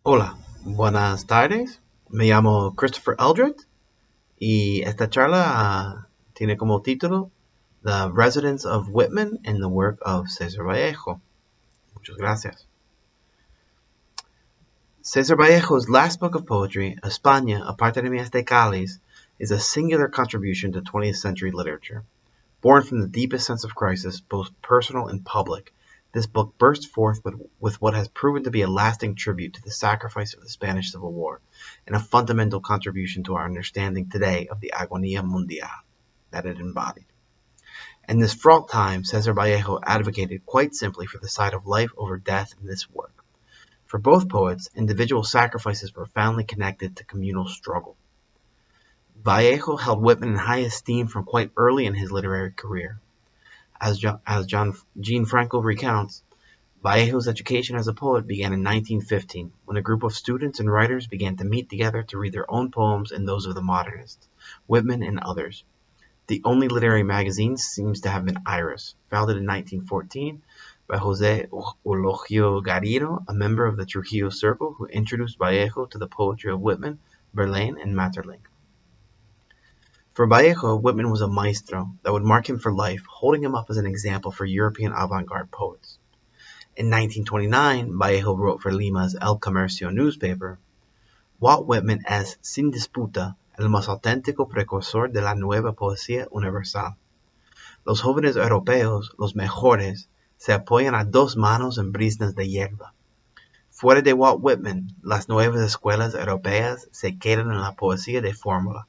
Hola, buenas tardes. Me llamo Christopher Eldrett y esta charla tiene como título The Residence of Whitman in the Work of César Vallejo. Muchas gracias. César Vallejo's last book of poetry, España, aparte de mis decales, is a singular contribution to 20th century literature. Born from the deepest sense of crisis, both personal and public, this book bursts forth with what has proven to be a lasting tribute to the sacrifice of the Spanish Civil War, and a fundamental contribution to our understanding today of the agonía mundial that it embodied. In this fraught time, César Vallejo advocated quite simply for the side of life over death in this work. For both poets, individual sacrifice is profoundly connected to communal struggle. Vallejo held Whitman in high esteem from quite early in his literary career. As Jean Franco recounts, Vallejo's education as a poet began in 1915, when a group of students and writers began to meet together to read their own poems and those of the modernists, Whitman and others. The only literary magazine seems to have been Iris, founded in 1914 by José Eulogio Garrido, a member of the Trujillo Circle who introduced Vallejo to the poetry of Whitman, Verlaine, and Maeterlinck. For Vallejo, Whitman was a maestro that would mark him for life, holding him up as an example for European avant-garde poets. In 1929, Vallejo wrote for Lima's El Comercio newspaper, Walt Whitman es, sin disputa, el más auténtico precursor de la nueva poesía universal. Los jóvenes europeos, los mejores, se apoyan a dos manos en brisnas de hierba. Fuera de Walt Whitman, las nuevas escuelas europeas se quedan en la poesía de fórmula,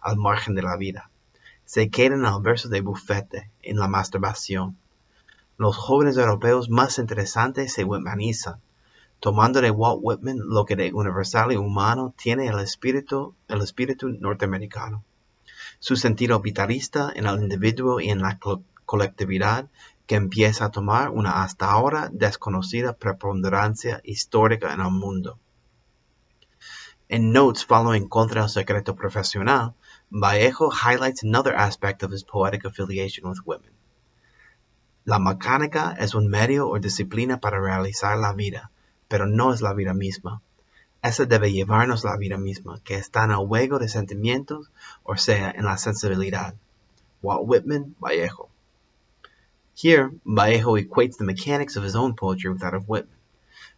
al margen de la vida. Se quedan en el verso de bufete, en la masturbación. Los jóvenes europeos más interesantes se whitmanizan, tomando de Walt Whitman lo que de universal y humano tiene el espíritu norteamericano. Su sentido vitalista en el individuo y en la colectividad que empieza a tomar una hasta ahora desconocida preponderancia histórica en el mundo. In notes following Contra el Secreto Profesional, Vallejo highlights another aspect of his poetic affiliation with Whitman. La mecánica es un medio o disciplina para realizar la vida, pero no es la vida misma. Esa debe llevarnos la vida misma, que está en el juego de sentimientos, o sea, en la sensibilidad. Walt Whitman, Vallejo. Here, Vallejo equates the mechanics of his own poetry with that of Whitman.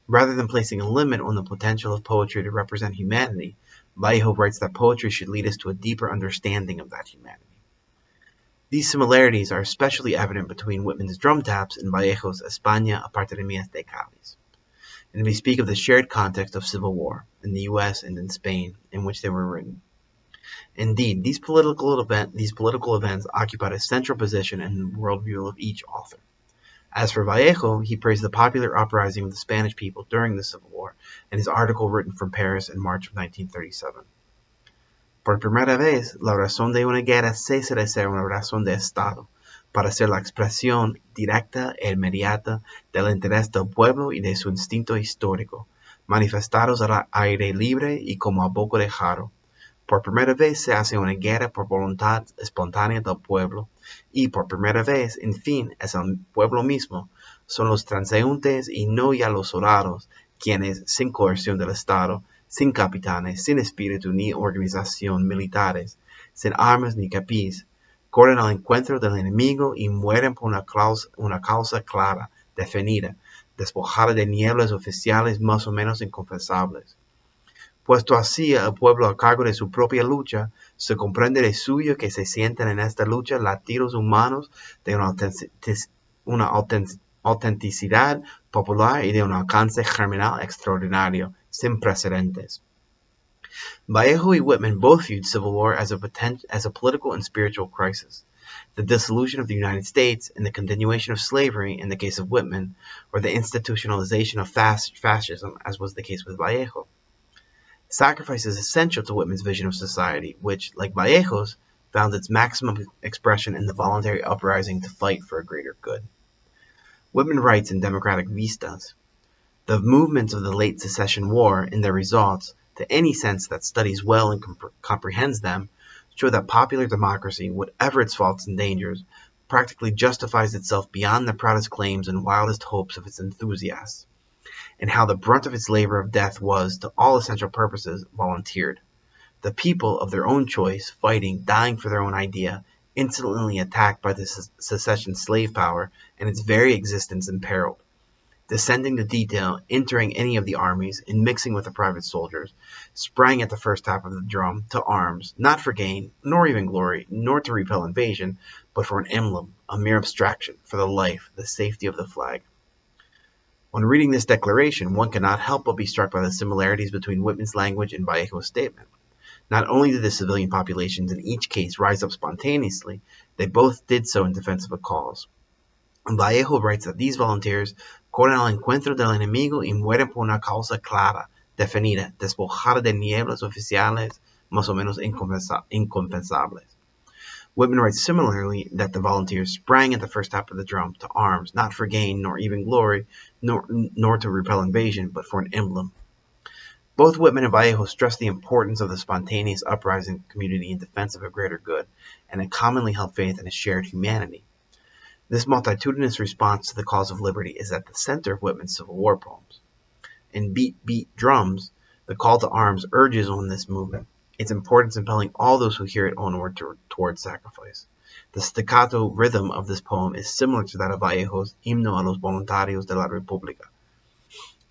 Rather than placing a limit on the potential of poetry to represent humanity, Vallejo writes that poetry should lead us to a deeper understanding of that humanity. These similarities are especially evident between Whitman's drum taps and Vallejo's España aparte de mis decales. And we speak of the shared context of civil war in the US and in Spain in which they were written. Indeed, these political events occupied a central position in the worldview of each author. As for Vallejo, he praised the popular uprising of the Spanish people during the Civil War in his article written from Paris in March of 1937. Por primera vez, la razón de una guerra cesa de ser una razón de Estado, para ser la expresión directa e inmediata del interés del pueblo y de su instinto histórico, manifestados al aire libre y como a boca de jarro. Por primera vez se hace una guerra por voluntad espontánea del pueblo, y por primera vez, en fin, es el pueblo mismo, son los transeúntes y no ya los soldados, quienes, sin coerción del Estado, sin capitanes, sin espíritu ni organización militares, sin armas ni capiz, corren al encuentro del enemigo y mueren por una causa clara, definida, despojada de nieblas oficiales más o menos inconfesables. Puesto así el pueblo a cargo de su propia lucha, se comprende de suyo que se sienten en esta lucha latidos humanos de una autenticidad popular y de un alcance germinal extraordinario, sin precedentes. Vallejo y Whitman both viewed civil war as a political and spiritual crisis. The dissolution of the United States and the continuation of slavery in the case of Whitman, or the institutionalization of fascism, as was the case with Vallejo. Sacrifice is essential to Whitman's vision of society, which, like Vallejo's, found its maximum expression in the voluntary uprising to fight for a greater good. Whitman writes in Democratic Vistas, the movements of the late secession war and their results, to any sense that studies well and comprehends them, show that popular democracy, whatever its faults and dangers, practically justifies itself beyond the proudest claims and wildest hopes of its enthusiasts. and how the brunt of its labor of death was, to all essential purposes, volunteered. The people, of their own choice, fighting, dying for their own idea, instantly attacked by the secession slave power and its very existence imperiled. Descending to detail, entering any of the armies, and mixing with the private soldiers, sprang at the first tap of the drum to arms, not for gain, nor even glory, nor to repel invasion, but for an emblem, a mere abstraction, for the life, the safety of the flag. When reading this declaration, one cannot help but be struck by the similarities between Whitman's language and Vallejo's statement. Not only did the civilian populations in each case rise up spontaneously, they both did so in defense of a cause. Vallejo writes that these volunteers corren al encuentro del enemigo y mueren por una causa clara, definida, despojada de nieblas oficiales más o menos incompensables. Whitman writes similarly that the volunteers sprang at the first tap of the drum to arms, not for gain, nor even glory, nor to repel invasion, but for an emblem. Both Whitman and Vallejo stress the importance of the spontaneous uprising community in defense of a greater good, and a commonly held faith in a shared humanity. This multitudinous response to the cause of liberty is at the center of Whitman's Civil War poems. In Beat, Beat, Drums, the call to arms urges on this movement, its importance impelling all those who hear it onward towards sacrifice. The staccato rhythm of this poem is similar to that of Vallejo's Himno a los Voluntarios de la República.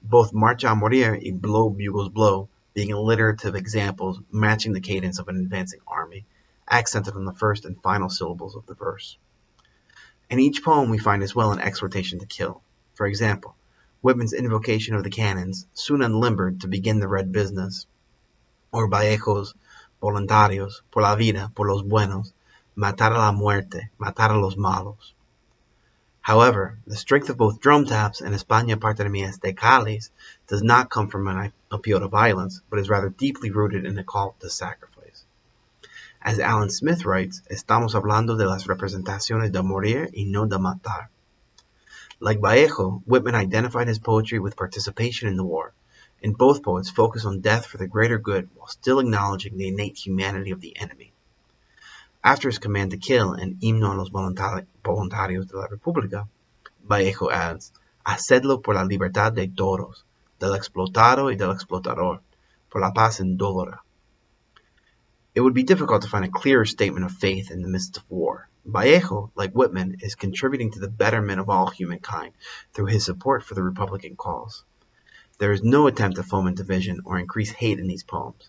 Both Marcha a Morir y Blow Bugles Blow being alliterative examples matching the cadence of an advancing army, accented on the first and final syllables of the verse. In each poem we find as well an exhortation to kill. For example, Whitman's invocation of the cannons, soon unlimbered to begin the red business, or Vallejo's Voluntarios, por la vida, por los buenos, matar a la muerte, matar a los malos. However, the strength of both drum taps and España parte de mi este cáliz does not come from an appeal to violence, but is rather deeply rooted in a call to sacrifice. As Alan Smith writes, estamos hablando de las representaciones de morir y no de matar. Like Vallejo, Whitman identified his poetry with participation in the war, and both poets focus on death for the greater good while still acknowledging the innate humanity of the enemy. After his command to kill in Himno a los Voluntarios de la República, Vallejo adds, hacedlo por la libertad de todos, del explotado y del explotador, por la paz indolora. It would be difficult to find a clearer statement of faith in the midst of war. Vallejo, like Whitman, is contributing to the betterment of all humankind through his support for the Republican cause. There is no attempt to foment division or increase hate in these poems,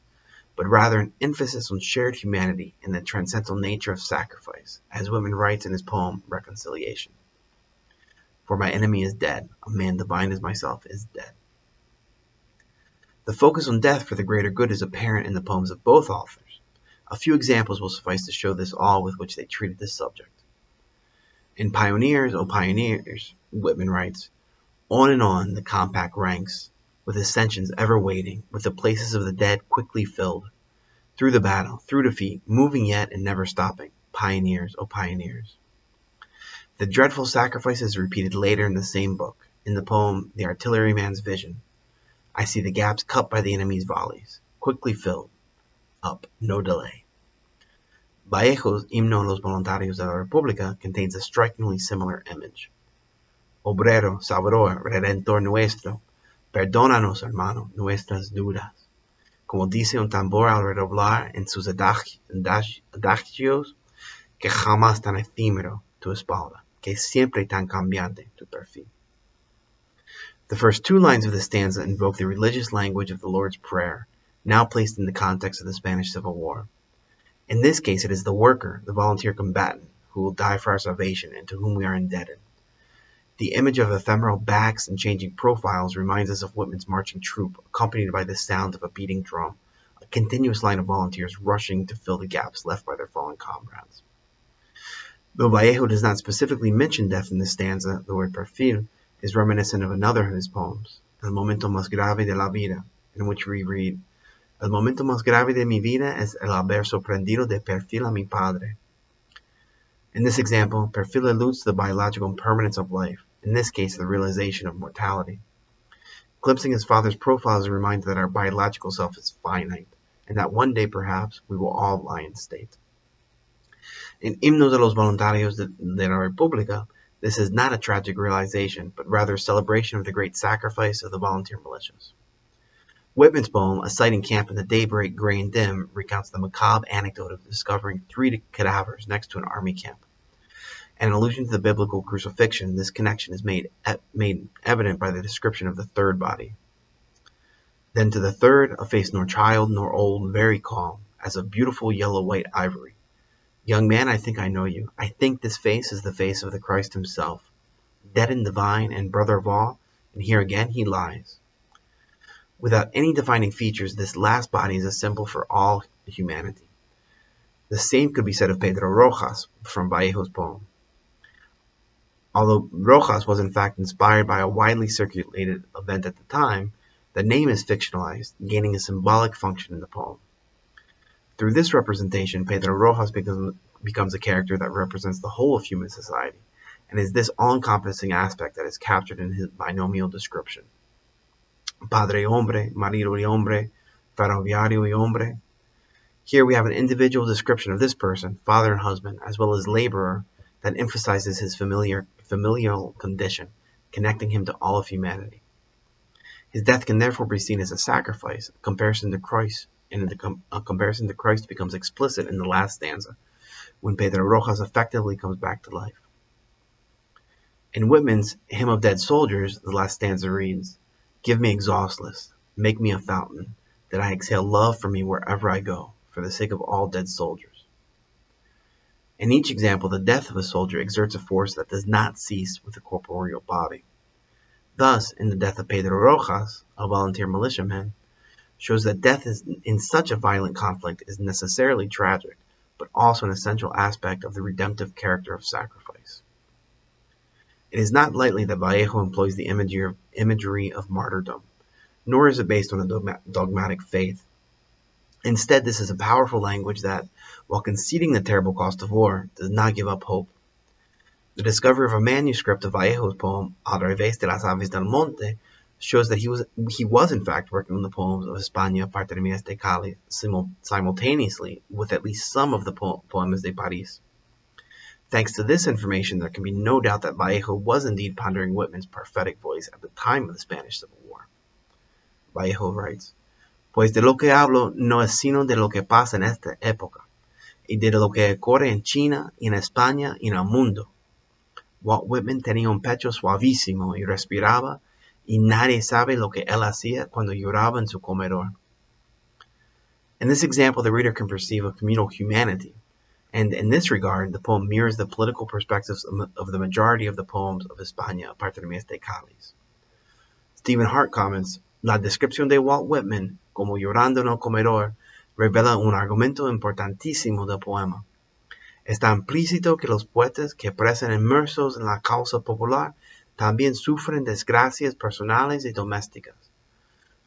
but rather an emphasis on shared humanity and the transcendental nature of sacrifice, as Whitman writes in his poem Reconciliation. For my enemy is dead, a man divine as myself is dead. The focus on death for the greater good is apparent in the poems of both authors. A few examples will suffice to show this awe with which they treated this subject. In Pioneers, O Pioneers, Whitman writes, on and on the compact ranks, with ascensions ever waiting, with the places of the dead quickly filled. Through the battle, through defeat, moving yet and never stopping, pioneers, O pioneers. The dreadful sacrifice is repeated later in the same book, in the poem The Artilleryman's Vision. I see the gaps cut by the enemy's volleys, quickly filled, up, no delay. Vallejo's Himno a los Voluntarios de la República contains a strikingly similar image. Obrero, Salvador, Redentor nuestro, perdónanos, hermano, nuestras dudas. Como dice un tambor al redoblar en sus adagios, que jamás tan efímero tu espalda, que siempre tan cambiante tu perfil. The first two lines of the stanza invoke the religious language of the Lord's Prayer, now placed in the context of the Spanish Civil War. In this case, it is the worker, the volunteer combatant, who will die for our salvation and to whom we are indebted. The image of ephemeral backs and changing profiles reminds us of Whitman's marching troop, accompanied by the sound of a beating drum, a continuous line of volunteers rushing to fill the gaps left by their fallen comrades. Though Vallejo does not specifically mention death in this stanza, the word perfil is reminiscent of another of his poems, El momento más grave de la vida, in which we read, El momento más grave de mi vida es el haber sorprendido de perfil a mi padre. In this example, perfil alludes to the biological impermanence of life, in this case the realization of mortality. Glimpsing his father's profile is a reminder that our biological self is finite, and that one day perhaps we will all lie in state. In Himnos a los Voluntarios de la República, This is not a tragic realization, but rather a celebration of the great sacrifice of the volunteer militias. Whitman's poem, A Sighting Camp in the Daybreak, Gray and Dim, recounts the macabre anecdote of discovering 3 cadavers next to an army camp. An allusion to the biblical crucifixion, this connection is made evident by the description of the 3rd body. Then to the 3rd, a face nor child nor old, very calm, as of beautiful yellow-white ivory. Young man, I think I know you. I think this face is the face of the Christ himself, dead and divine and brother of all, and here again he lies. Without any defining features, this last body is a symbol for all humanity. The same could be said of Pedro Rojas from Vallejo's poem. Although Rojas was in fact inspired by a widely circulated event at the time, the name is fictionalized, gaining a symbolic function in the poem. Through this representation, Pedro Rojas becomes a character that represents the whole of human society, and is this all-encompassing aspect that is captured in his binomial description. Padre y hombre, marido y hombre, ferroviario y hombre. Here we have an individual description of this person, father and husband, as well as laborer, that emphasizes his familial condition, connecting him to all of humanity. His death can therefore be seen as a sacrifice, a comparison to Christ, and a comparison to Christ becomes explicit in the last stanza, when Pedro Rojas effectively comes back to life. In Whitman's Hymn of Dead Soldiers, the last stanza reads, "Give me exhaustless, make me a fountain, that I exhale love for me wherever I go, for the sake of all dead soldiers." In each example, the death of a soldier exerts a force that does not cease with the corporeal body. Thus, in the death of Pedro Rojas, a volunteer militiaman, shows that death in such a violent conflict is necessarily tragic, but also an essential aspect of the redemptive character of sacrifice. It is not lightly that Vallejo employs the imagery of martyrdom, nor is it based on a dogmatic faith. Instead, this is a powerful language that, while conceding the terrible cost of war, does not give up hope. The discovery of a manuscript of Vallejo's poem, Al revés de las aves del monte, shows that he was in fact working on the poems of España, Parte de mi este cáliz, simultaneously with at least some of the poemas de París. Thanks to this information, there can be no doubt that Vallejo was indeed pondering Whitman's prophetic voice at the time of the Spanish Civil War. Vallejo writes, "Pues de lo que hablo no es sino de lo que pasa en esta época, y de lo que ocurre en China, y en España, y en el mundo." Walt Whitman tenía un pecho suavísimo y respiraba, y nadie sabe lo que él hacía cuando lloraba en su comedor. In this example, the reader can perceive a communal humanity, and in this regard, the poem mirrors the political perspectives of the majority of the poems of España, Parte de mi este cáliz. Stephen Hart comments, "La descripción de Walt Whitman como llorando en el comedor revela un argumento importantísimo del poema. Está implícito que los poetas que parecen inmersos en la causa popular también sufren desgracias personales y domésticas.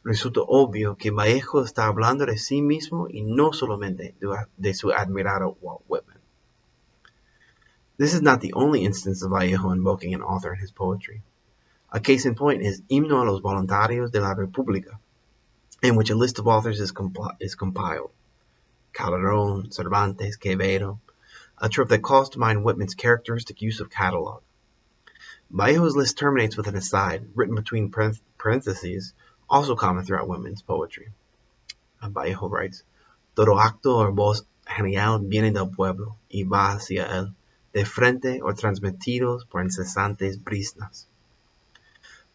Resulta obvio que Vallejo está hablando de sí mismo y no solamente de su admirado Walt Whitman." This is not the only instance of Vallejo invoking an author in his poetry. A case in point is Himno a los Voluntarios de la República, in which a list of authors is compiled. Calderón, Cervantes, Quevedo, a trope that calls to mind Whitman's characteristic use of catalog. Vallejo's list terminates with an aside, written between parentheses, also common throughout Whitman's poetry. Vallejo writes, "Todo acto o voz genial viene del pueblo y va hacia él, de frente o transmitidos por incesantes brisnas."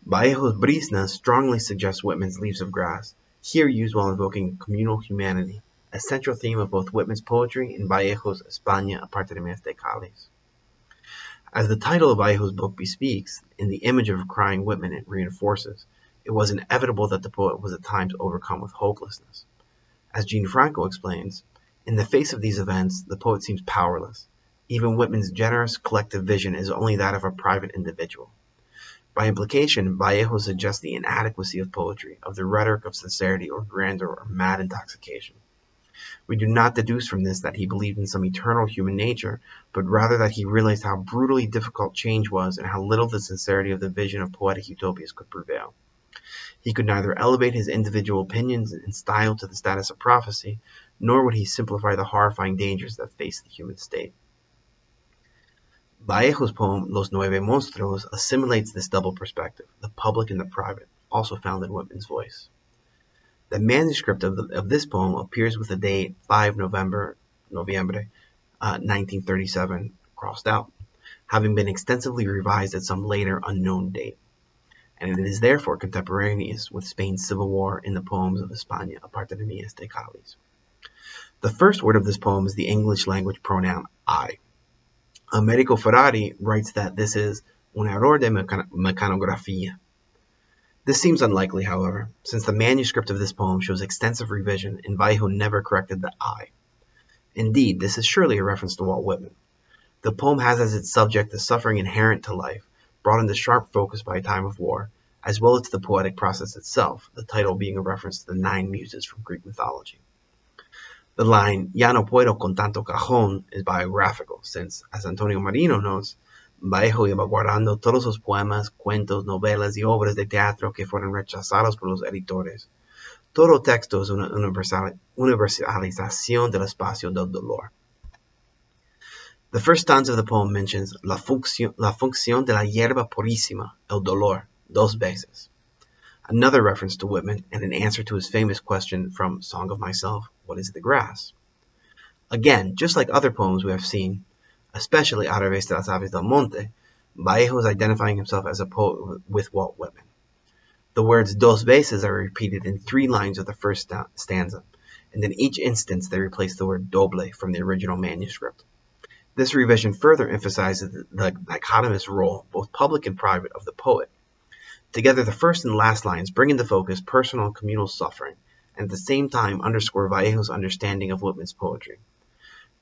Vallejo's brisnas strongly suggests Whitman's Leaves of Grass, here used while invoking communal humanity, a central theme of both Whitman's poetry and Vallejo's España, Aparte de mi este cáliz. As the title of Vallejo's book bespeaks, in the image of crying Whitman it reinforces, it was inevitable that the poet was at times overcome with hopelessness. As Jean Franco explains, in the face of these events, the poet seems powerless. Even Whitman's generous collective vision is only that of a private individual. By implication, Vallejo suggests the inadequacy of poetry, of the rhetoric of sincerity or grandeur or mad intoxication. We do not deduce from this that he believed in some eternal human nature, but rather that he realized how brutally difficult change was and how little the sincerity of the vision of poetic utopias could prevail. He could neither elevate his individual opinions and style to the status of prophecy, nor would he simplify the horrifying dangers that face the human state. Vallejo's poem Los Nueve Monstruos assimilates this double perspective, the public and the private, also found in Whitman's voice. The manuscript of this poem appears with the date 5 November 1937 crossed out, having been extensively revised at some later unknown date, and it is therefore contemporaneous with Spain's civil war in the poems of España, aparte de mí este cáliz. The first word of this poem is the English language pronoun I. Americo Ferrari writes that this is un error de mecanografía. This seems unlikely, however, since the manuscript of this poem shows extensive revision and Vallejo never corrected the I. Indeed, this is surely a reference to Walt Whitman. The poem has as its subject the suffering inherent to life, brought into sharp focus by a time of war, as well as the poetic process itself, the title being a reference to the 9 muses from Greek mythology. The line, ya no puedo con tanto cajón, is biographical, since, as Antonio Marino notes, Vallejo iba guardando todos los poemas, cuentos, novelas y obras de teatro que fueron rechazados por los editores. Todo texto es una universalización del espacio del dolor. The first stanza of the poem mentions la función de la hierba purísima, el dolor, 2 veces. Another reference to Whitman and an answer to his famous question from Song of Myself, what is the grass? Again, just like other poems we have seen, especially A través de las aves del monte, Vallejo is identifying himself as a poet with Walt Whitman. The words dos veces are repeated in 3 lines of the first stanza, and in each instance they replace the word doble from the original manuscript. This revision further emphasizes the dichotomous role, both public and private, of the poet. Together, the first and last lines bring into focus personal and communal suffering, and at the same time underscore Vallejo's understanding of Whitman's poetry.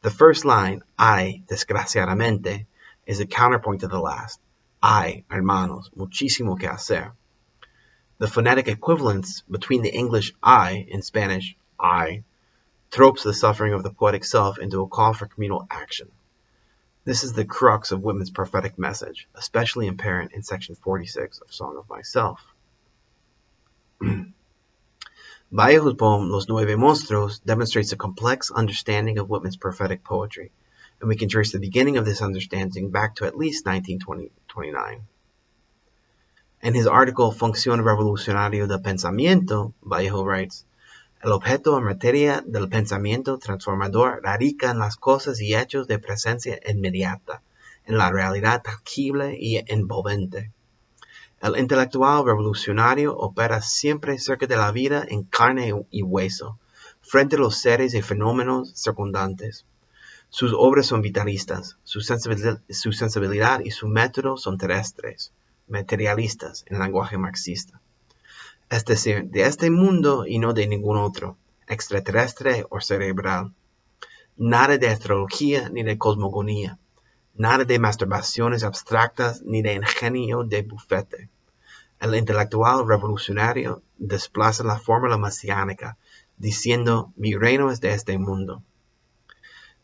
The first line, ay, desgraciadamente, is a counterpoint to the last, ay, hermanos, muchísimo que hacer. The phonetic equivalence between the English I and Spanish I tropes the suffering of the poetic self into a call for communal action. This is the crux of Whitman's prophetic message, especially apparent in section 46 of Song of Myself. Vallejo's poem, Los Nueve Monstruos, demonstrates a complex understanding of Whitman's prophetic poetry, and we can trace the beginning of this understanding back to at least 1929. In his article, Función Revolucionario del Pensamiento, Vallejo writes, el objeto o materia del pensamiento transformador radica en las cosas y hechos de presencia inmediata, en la realidad tangible y envolvente. El intelectual revolucionario opera siempre cerca de la vida en carne y hueso, frente a los seres y fenómenos circundantes. Sus obras son vitalistas, su sensibilidad y su método son terrestres, materialistas en el lenguaje marxista. Es decir, de este mundo y no de ningún otro, extraterrestre o cerebral. Nada de astrología ni de cosmogonía, nada de masturbaciones abstractas ni de ingenio de bufete. El intelectual revolucionario desplaza la fórmula mesiánica, diciendo, mi reino es de este mundo.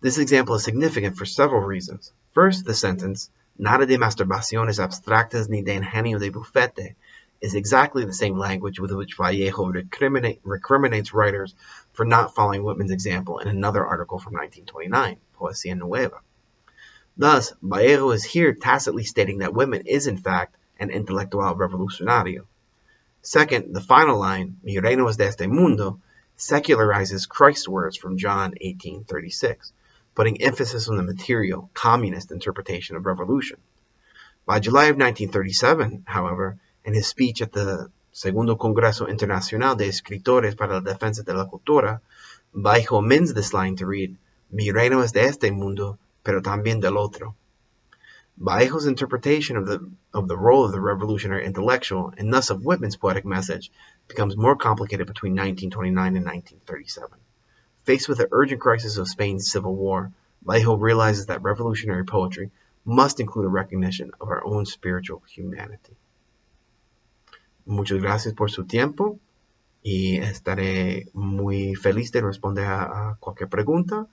This example is significant for several reasons. First, the sentence, nada de masturbaciones abstractas ni de ingenio de bufete, is exactly the same language with which Vallejo recriminates writers for not following Whitman's example in another article from 1929, Poesía Nueva. Thus, Vallejo is here tacitly stating that Whitman is in fact an intelectual revolucionario. Second, the final line, mi reino es de este mundo, secularizes Christ's words from John 18:36, putting emphasis on the material, communist interpretation of revolution. By July of 1937, however, in his speech at the Segundo Congreso Internacional de Escritores para la Defensa de la Cultura, Vallejo amends this line to read, mi reino es de este mundo, pero también del otro. Vallejo's interpretation of the role of the revolutionary intellectual, and thus of Whitman's poetic message, becomes more complicated between 1929 and 1937. Faced with the urgent crisis of Spain's civil war, Vallejo realizes that revolutionary poetry must include a recognition of our own spiritual humanity. Muchas gracias por su tiempo y estaré muy feliz de responder a cualquier pregunta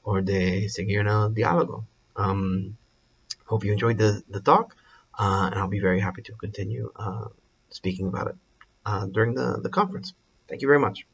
o de seguir en el diálogo. Hope you enjoyed the talk, and I'll be very happy to continue speaking about it during the conference. Thank you very much.